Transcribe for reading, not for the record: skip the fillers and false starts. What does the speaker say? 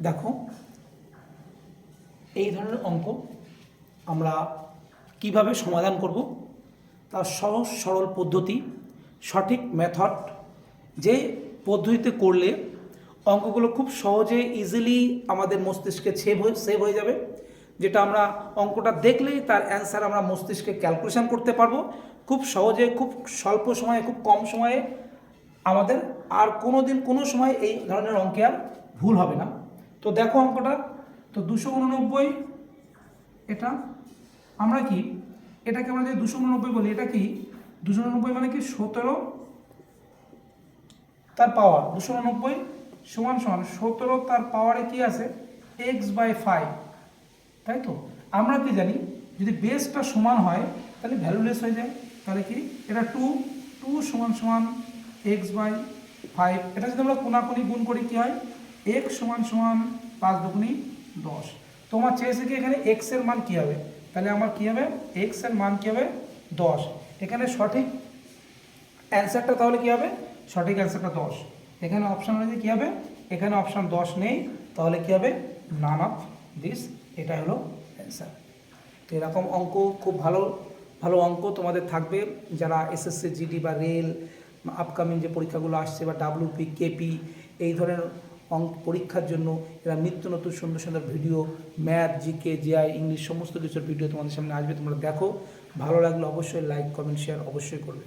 দেখো এই ধরনের অঙ্ক আমরা কিভাবে সমাধান করব, তার সহজ সরল পদ্ধতি, সঠিক মেথড, যে পদ্ধতিতে করলে অঙ্কগুলো খুব সহজে ইজিলি আমাদের মস্তিষ্কে সেভ হয়ে যাবে, যেটা আমরা অঙ্কটা দেখলেই তার অ্যান্সার আমরা মস্তিষ্কে ক্যালকুলেশন করতে পারবো খুব সহজে, খুব স্বল্প সময়ে, খুব কম সময়ে। আমাদের আর কোনো দিন কোনো সময় এই ধরনের অঙ্কে আর ভুল হবে না। তো দেখো অঙ্কটা, তো 289, এটা আমরা কি এটাকে আমরা যদি 289 বলি, এটা কি 289 মানে কি 17 তার পাওয়ার, 289 সমান সমান 17 তার পাওয়ারে কি আছে x/5, তাই তো। আমরা কি জানি যদি বেসটা সমান হয় তাহলে ভ্যালুলেস হয়ে যায়, তাহলে কি এটা 2 সমান সমান x/5। এটা যদি আমরা কোনাকুনি গুণ করি কি হয়, x সমান সমান 5 দুগুণি 10। তোমার চেয়েছে কি এখানে x এর মান কী হবে, তাহলে আমার কী হবে x এর মান কী হবে 10। এখানে সঠিক অ্যান্সারটা তাহলে কী হবে, সঠিক অ্যান্সারটা 10। এখানে অপশান অনুযায়ী কী হবে, এখানে অপশান 10 নেই, তাহলে কী হবে নান অফ দিস, এটা হলো অ্যান্সার। তো এরকম অঙ্ক খুব ভালো ভালো অঙ্ক তোমাদের থাকবে, যারা এসএসসি জিডি বা রেল আপকামিং যে পরীক্ষাগুলো আসছে বা ডাব্লিউপি কেপি এই ধরনের পরীক্ষার জন্য এরা নিত্য নতুন সুন্দর সুন্দর video, math, GK, GI, English সমস্ত কিছুর ভিডিও তোমাদের সামনে আসবে। তোমরা দেখো, ভালো লাগলে অবশ্যই লাইক, কমেন্ট, শেয়ার অবশ্যই করবে।